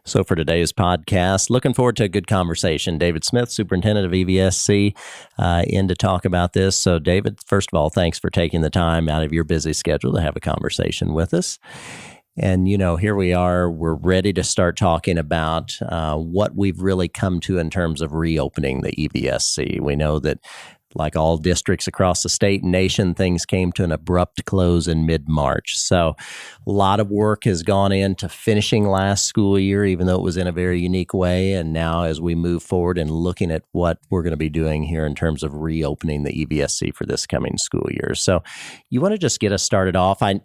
So for today's podcast, looking forward to a good conversation. David Smith, Superintendent of EVSC, in to talk about this. So David, first of all, thanks for taking the time out of your busy schedule to have a conversation with us. And, here we are. We're ready to start talking about what we've really come to in terms of reopening the EVSC. We know that, like all districts across the state and nation, things came to an abrupt close in mid-March. So a lot of work has gone into finishing last school year, even though it was in a very unique way. And now as we move forward and looking at what we're going to be doing here in terms of reopening the EVSC for this coming school year. So you want to just get us started off? I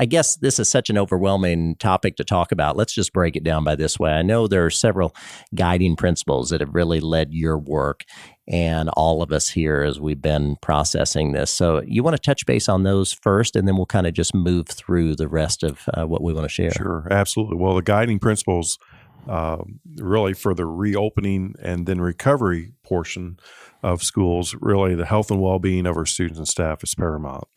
guess this is such an overwhelming topic to talk about. Let's just break it down by this way. I know there are several guiding principles that have really led your work and all of us here as we've been processing this. So you want to touch base on those first, and then we'll kind of just move through the rest of what we want to share. Sure, absolutely. Well, the guiding principles really for the reopening and then recovery portion of schools, really the health and well-being of our students and staff is paramount.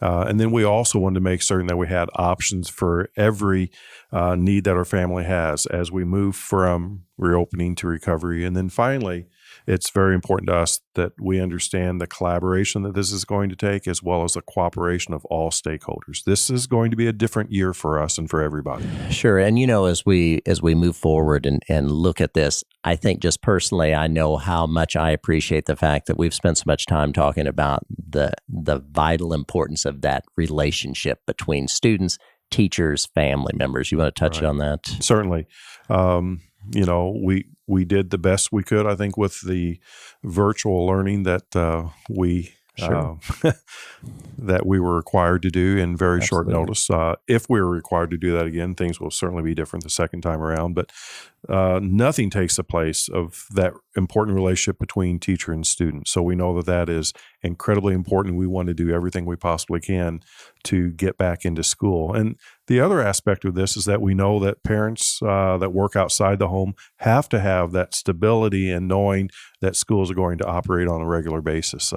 And then we also wanted to make certain that we had options for every need that our family has as we move from reopening to recovery. And then finally, it's very important to us that we understand the collaboration that this is going to take, as well as the cooperation of all stakeholders. This is going to be a different year for us and for everybody. Sure. And, as we move forward and look at this, I think just personally, I know how much I appreciate the fact that we've spent so much time talking about the vital importance of that relationship between students, teachers, family members. You want to touch on that? Certainly. We did the best we could, I think, with the virtual learning that we that we were required to do in very short notice. If we were required to do that again, things will certainly be different the second time around. But nothing takes the place of that important relationship between teacher and student. So we know that that is incredibly important. We want to do everything we possibly can to get back into school. And the other aspect of this is that we know that parents that work outside the home have to have that stability and knowing that schools are going to operate on a regular basis.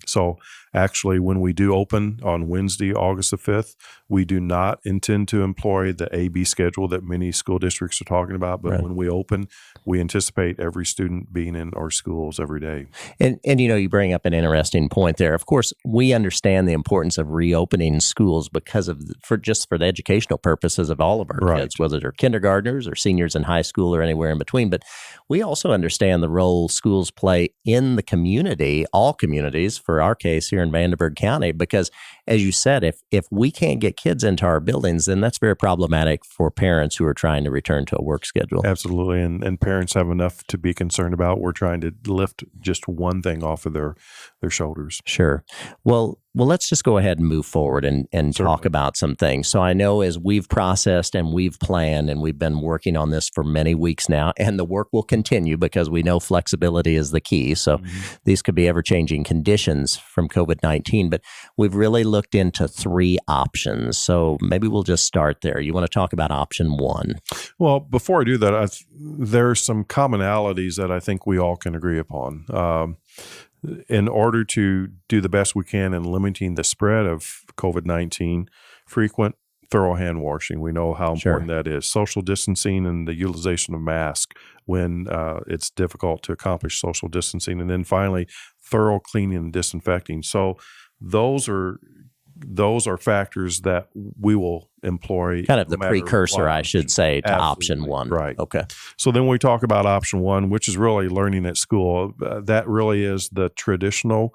So actually, when we do open on Wednesday, August the 5th, we do not intend to employ the AB schedule that many school districts are talking about. But when we open, we anticipate every student being in our schools every day. And you bring up an interesting point there. Of course, we understand the importance of reopening schools because for the educational purposes of all of our kids, whether they're kindergartners or seniors in high school or anywhere in between. But we also understand the role schools play in the community, all communities, for our case here in Vanderburgh County, because as you said, if we can't get kids into our buildings, then that's very problematic for parents who are trying to return to a work schedule. Absolutely. And parents have enough to be concerned about. We're trying to lift just one thing off of their shoulders. Sure. Well, let's just go ahead and move forward and talk about some things. So I know as we've processed and we've planned and we've been working on this for many weeks now, and the work will continue because we know flexibility is the key. So these could be ever-changing conditions from COVID-19, but we've really looked into 3 options. So maybe we'll just start there. You want to talk about option 1? Well, before I do that, there are some commonalities that I think we all can agree upon. In order to do the best we can in limiting the spread of COVID-19, frequent, thorough hand washing. We know how important that is. Social distancing and the utilization of masks when it's difficult to accomplish social distancing. And then finally, thorough cleaning and disinfecting. So those are factors that we will employ. Kind of the precursor, I should say, to option 1. Right. Okay. So then we talk about option 1, which is really learning at school. That really is the traditional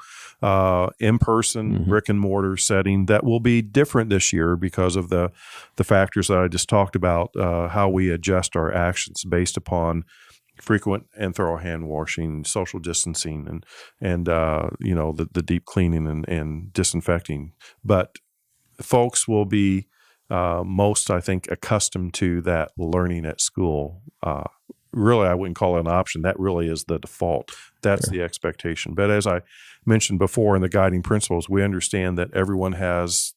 in-person brick and mortar setting that will be different this year because of the factors that I just talked about, how we adjust our actions based upon frequent and thorough hand washing, social distancing, and the deep cleaning and disinfecting. But folks will be most, I think, accustomed to that learning at school. Really, I wouldn't call it an option. That really is the default. That's the expectation. But as I mentioned before in the guiding principles, we understand that everyone has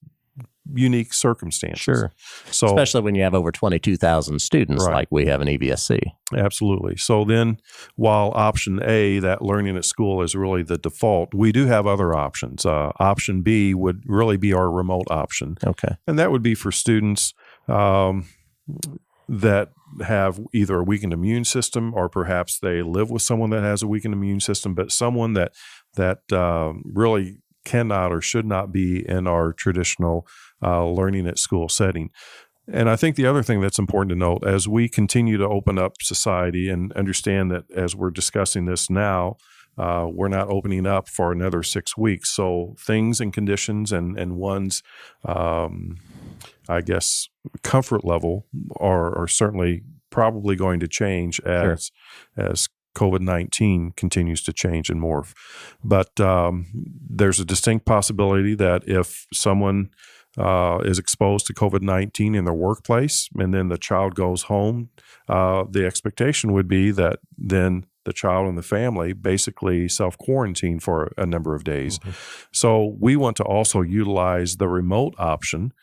unique circumstances. Sure. So, especially when you have over 22,000 students like we have in EVSC. Absolutely. So then while option A, that learning at school is really the default, we do have other options. Option B would really be our remote option. Okay. And that would be for students that have either a weakened immune system, or perhaps they live with someone that has a weakened immune system, but someone that really cannot or should not be in our traditional learning at school setting. And I think the other thing that's important to note, as we continue to open up society and understand that as we're discussing this now, we're not opening up for another 6 weeks. So things and conditions and one's, I guess, comfort level are certainly probably going to change as COVID-19 continues to change and morph. But there's a distinct possibility that if someone is exposed to COVID-19 in their workplace and then the child goes home, the expectation would be that then the child and the family basically self-quarantine for a number of days. Mm-hmm. So we want to also utilize the remote option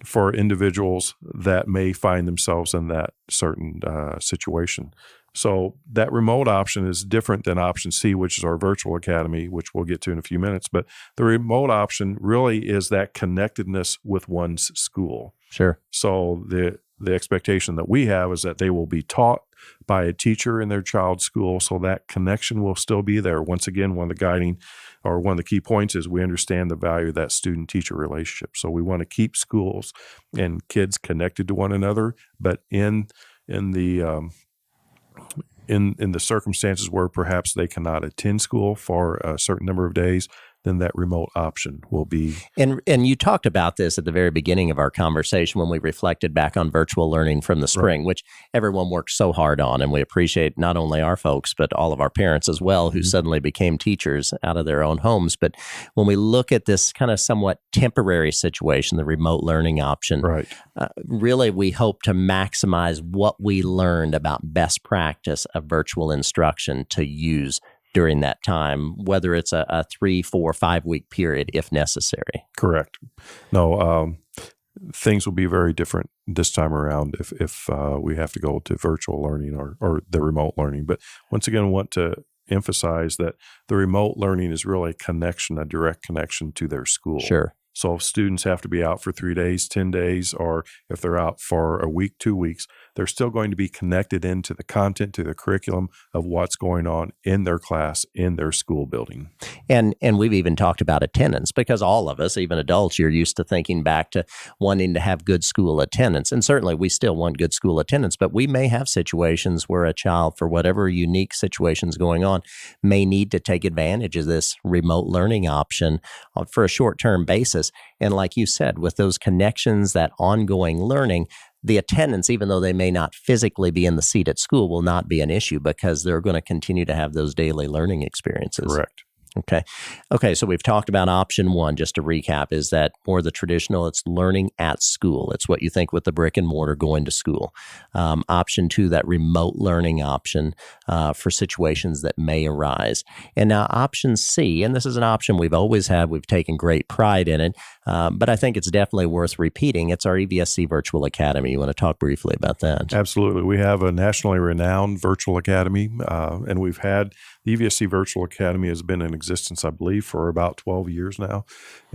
for individuals that may find themselves in that certain situation. So that remote option is different than option C, which is our virtual academy, which we'll get to in a few minutes. But the remote option really is that connectedness with one's school. Sure. So the expectation that we have is that they will be taught by a teacher in their child's school, so that connection will still be there. Once again, one of the key points is we understand the value of that student-teacher relationship. So we want to keep schools and kids connected to one another, but in the circumstances where perhaps they cannot attend school for a certain number of days, then that remote option will be. And you talked about this at the very beginning of our conversation when we reflected back on virtual learning from the spring, right, which everyone worked so hard on. And we appreciate not only our folks, but all of our parents as well, who suddenly became teachers out of their own homes. But when we look at this kind of somewhat temporary situation, the remote learning option, right, really we hope to maximize what we learned about best practice of virtual instruction to use during that time, whether it's a 3, 4, 5 week period, if necessary. Correct. No, things will be very different this time around if we have to go to virtual learning or the remote learning. But once again, I want to emphasize that the remote learning is really a direct connection to their school. Sure. So if students have to be out for 3 days, 10 days, or if they're out for a week, 2 weeks, they're still going to be connected into the content, to the curriculum of what's going on in their class, in their school building. And we've even talked about attendance, because all of us, even adults, you're used to thinking back to wanting to have good school attendance. And certainly we still want good school attendance, but we may have situations where a child, for whatever unique situations going on, may need to take advantage of this remote learning option for a short-term basis. And like you said, with those connections, that ongoing learning, the attendance, even though they may not physically be in the seat at school, will not be an issue because they're going to continue to have those daily learning experiences. Correct. Okay. So we've talked about option one, just to recap, is that more the traditional, it's learning at school. It's what you think with the brick and mortar going to school. Option two, that remote learning option for situations that may arise. And now option C, and this is an option we've always had, we've taken great pride in it, but I think it's definitely worth repeating. It's our EVSC Virtual Academy. You want to talk briefly about that? Absolutely. We have a nationally renowned virtual academy, and we've had the EVSC Virtual Academy has been in existence, I believe, for about 12 years now,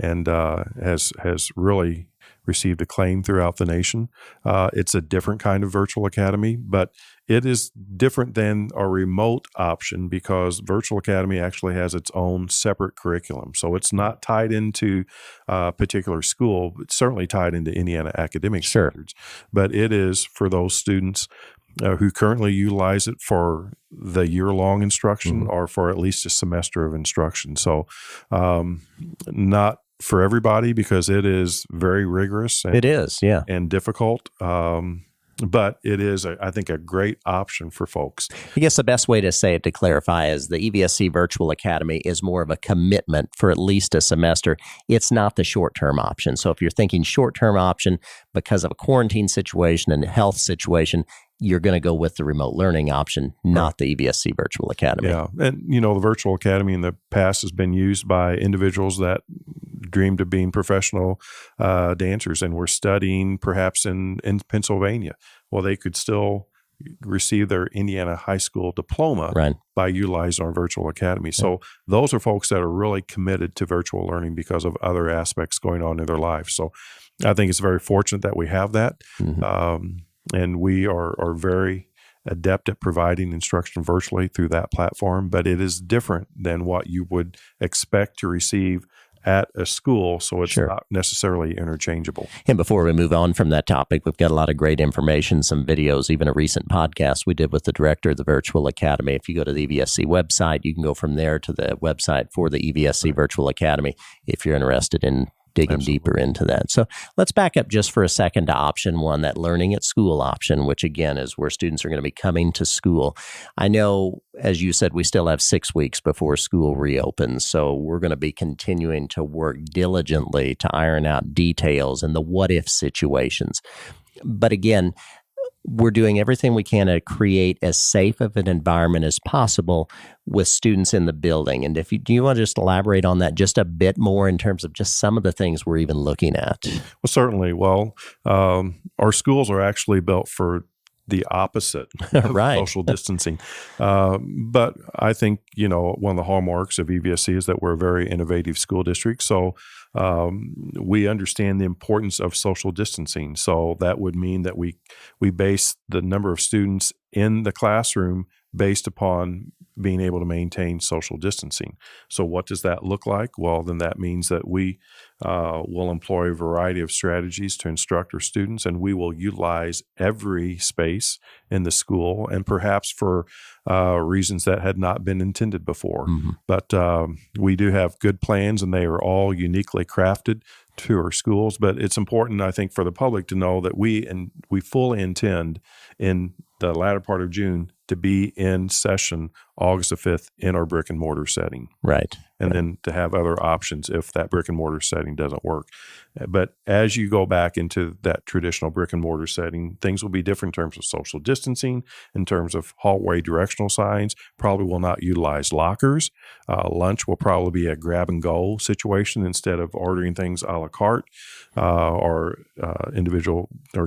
and has really received acclaim throughout the nation. It's a different kind of virtual academy, but it is different than a remote option because Virtual Academy actually has its own separate curriculum. So it's not tied into a particular school. It's certainly tied into Indiana academic standards, but it is for those students who currently utilize it for the year-long instruction or for at least a semester of instruction. So not for everybody because it is very rigorous. It is, yeah. And difficult. But it is, I think, a great option for folks. I guess the best way to say it, to clarify, is the EVSC Virtual Academy is more of a commitment for at least a semester. It's not the short-term option. So if you're thinking short-term option because of a quarantine situation and a health situation, you're going to go with the remote learning option, not the EVSC Virtual Academy. Yeah. And, the Virtual Academy in the past has been used by individuals that dreamed of being professional dancers and were studying perhaps in Pennsylvania. Well, they could still receive their Indiana high school diploma by utilizing our Virtual Academy. So those are folks that are really committed to virtual learning because of other aspects going on in their lives. So I think it's very fortunate that we have that. and we are very adept at providing instruction virtually through that platform, but it is different than what you would expect to receive at a school, so it's not necessarily interchangeable. And before we move on from that topic, we've got a lot of great information, some videos, even a recent podcast we did with the director of the Virtual Academy. If you go to the EVSC website, you can go from there to the website for the EVSC Virtual Academy if you're interested in digging deeper into that. So let's back up just for a second to option one, that learning at school option, which again is where students are going to be coming to school. I know, as you said, we still have 6 weeks before school reopens. So we're going to be continuing to work diligently to iron out details and the what if situations. But again, we're doing everything we can to create as safe of an environment as possible with students in the building. And do you want to just elaborate on that just a bit more in terms of just some of the things we're even looking at? Well, certainly. Well, our schools are actually built for the opposite of social distancing. But I think, one of the hallmarks of EVSC is that we're a very innovative school district. So we understand the importance of social distancing. So that would mean that we base the number of students in the classroom based upon being able to maintain social distancing. So what does that look like? Well, then that means that we will employ a variety of strategies to instruct our students, and we will utilize every space in the school, and perhaps for reasons that had not been intended before. Mm-hmm. But we do have good plans, and they are all uniquely crafted to our schools. But it's important, I think, for the public to know that we fully intend in the latter part of June to be in session August the 5th in our brick and mortar setting. Right. And then to have other options if that brick and mortar setting doesn't work. But as you go back into that traditional brick and mortar setting, things will be different in terms of social distancing, in terms of hallway directional signs. Probably will not utilize lockers. Lunch will probably be a grab and go situation instead of ordering things a la carte. Or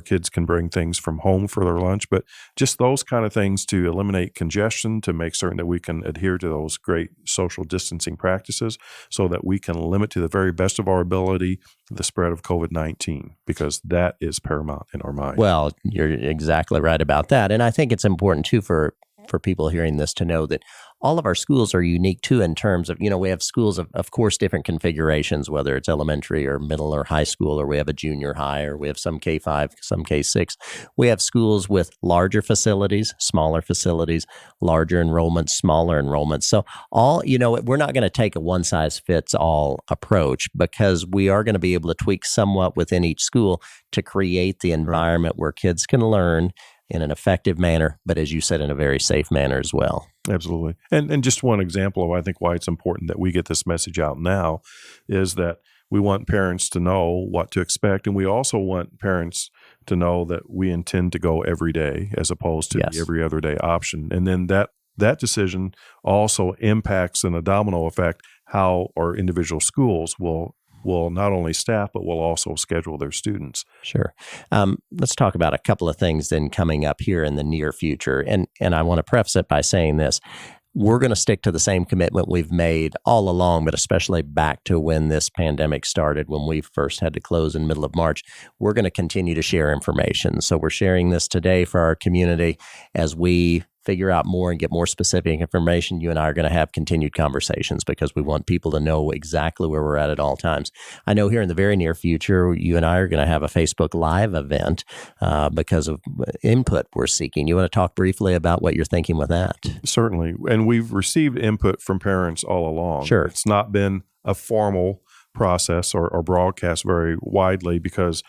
kids can bring things from home for their lunch. But just those kind of things to eliminate congestion, to make certain that we can adhere to those great social distancing practices so that we can limit to the very best of our ability the spread of COVID-19, because that is paramount in our mind. Well, you're exactly right about that. And I think it's important too for people hearing this to know that all of our schools are unique too in terms of, we have schools of course, different configurations, whether it's elementary or middle or high school, or we have a junior high, or we have some K-5, some K-6. We have schools with larger facilities, smaller facilities, larger enrollments, smaller enrollments. So we're not going to take a one-size-fits-all approach, because we are going to be able to tweak somewhat within each school to create the environment where kids can learn in an effective manner, but as you said, in a very safe manner as well. Absolutely. And just one example of, I think, why it's important that we get this message out now is that we want parents to know what to expect. And we also want parents to know that we intend to go every day as opposed to the every other day option. And then that decision also impacts, in a domino effect, how our individual schools will not only staff, but will also schedule their students. Sure. Let's talk about a couple of things then coming up here in the near future. And I want to preface it by saying this. We're going to stick to the same commitment we've made all along, but especially back to when this pandemic started, when we first had to close in the middle of March. We're going to continue to share information. So we're sharing this today for our community. As we figure out more and get more specific information, you and I are going to have continued conversations, because we want people to know exactly where we're at all times. I know here in the very near future, you and I are going to have a Facebook Live event because of input we're seeking. You want to talk briefly about what you're thinking with that? Certainly. And we've received input from parents all along. Sure. It's not been a formal process or broadcast very widely, because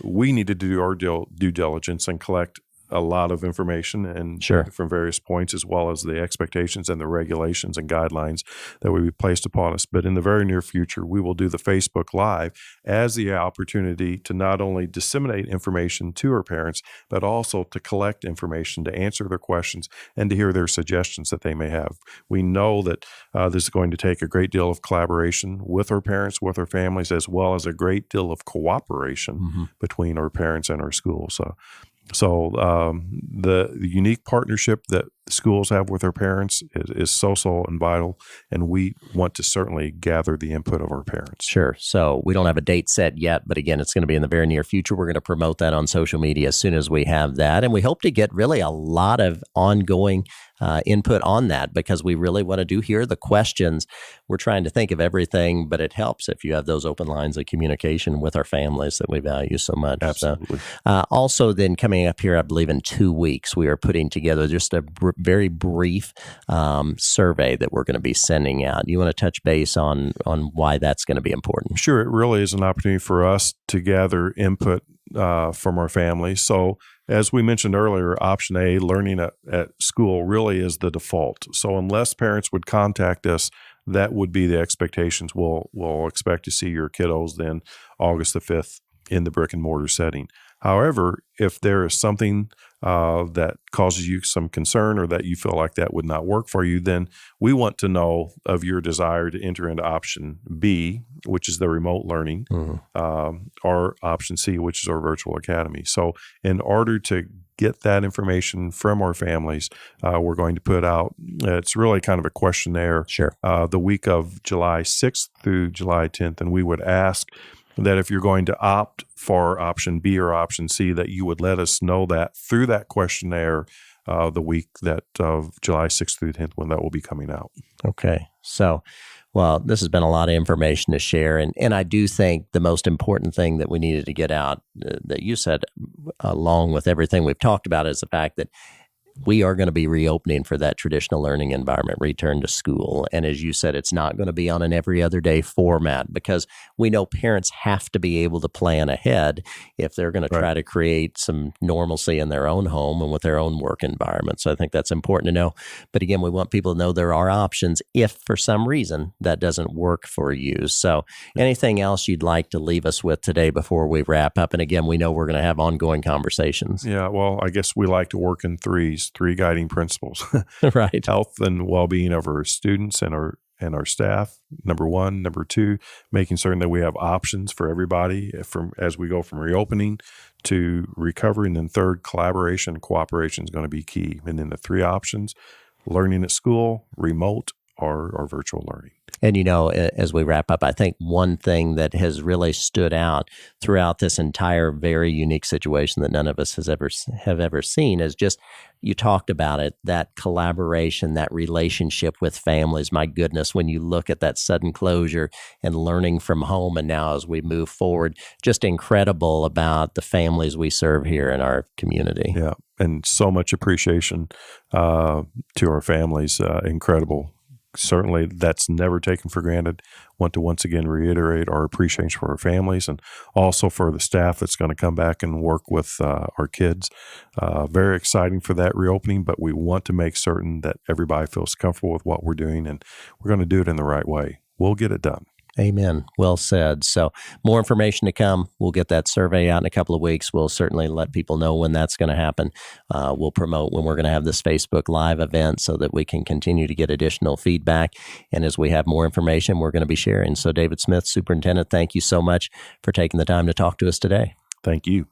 we need to do our due diligence and collect a lot of information and from various points, as well as the expectations and the regulations and guidelines that will be placed upon us. But in the very near future, we will do the Facebook Live as the opportunity to not only disseminate information to our parents, but also to collect information, to answer their questions, and to hear their suggestions that they may have. We know that this is going to take a great deal of collaboration with our parents, with our families, as well as a great deal of cooperation between our parents and our schools. So the unique partnership that schools have with their parents is so and vital, and we want to certainly gather the input of our parents. Sure. So we don't have a date set yet, but again, it's going to be in the very near future. We're going to promote that on social media as soon as we have that. And we hope to get really a lot of ongoing input on that, because we really want to hear the questions. We're trying to think of everything, but it helps if you have those open lines of communication with our families that we value so much. Absolutely. So, also, then coming up here, I believe in 2 weeks, we are putting together just a very brief survey that we're going to be sending out. You want to touch base on why that's going to be important? Sure. It really is an opportunity for us to gather input from our families. So, as we mentioned earlier, option A, learning at school, really is the default. So unless parents would contact us, that would be the expectations. We'll expect to see your kiddos then August the 5th in the brick and mortar setting. However, if there is something that causes you some concern, or that you feel like that would not work for you, then we want to know of your desire to enter into option B, which is the remote learning, or option C, which is our virtual academy. So in order to get that information from our families, we're going to put out, it's really kind of a questionnaire, the week of July 6th through July 10th. And we would ask that if you're going to opt for option B or option C, that you would let us know that through that questionnaire the week that of July 6th through 10th, when that will be coming out. Okay. So, well, this has been a lot of information to share. And I do think the most important thing that we needed to get out that you said, along with everything we've talked about, is the fact that we are going to be reopening for that traditional learning environment, return to school. And as you said, it's not going to be on an every other day format, because we know parents have to be able to plan ahead if they're going to try to create some normalcy in their own home and with their own work environment. So I think that's important to know. But again, we want people to know there are options if for some reason that doesn't work for you. So anything else you'd like to leave us with today before we wrap up? And again, we know we're going to have ongoing conversations. Yeah, well, I guess we like to work in three guiding principles. Right. Health and well-being of our students and our staff, number one. Number two, making certain that we have options for everybody as we go from reopening to recovery. And then third, collaboration and cooperation is going to be key. And then the three options: learning at school, remote, or virtual learning. And, as we wrap up, I think one thing that has really stood out throughout this entire very unique situation that none of us have ever seen is just, you talked about it, that collaboration, that relationship with families. My goodness, when you look at that sudden closure and learning from home, and now as we move forward, just incredible about the families we serve here in our community. Yeah, and so much appreciation to our families. Incredible. Certainly, that's never taken for granted. Want to once again reiterate our appreciation for our families, and also for the staff that's going to come back and work with our kids. Very exciting for that reopening, but we want to make certain that everybody feels comfortable with what we're doing, and we're going to do it in the right way. We'll get it done. Amen. Well said. So more information to come. We'll get that survey out in a couple of weeks. We'll certainly let people know when that's going to happen. We'll promote when we're going to have this Facebook Live event so that we can continue to get additional feedback. And as we have more information, we're going to be sharing. So David Smith, Superintendent, thank you so much for taking the time to talk to us today. Thank you.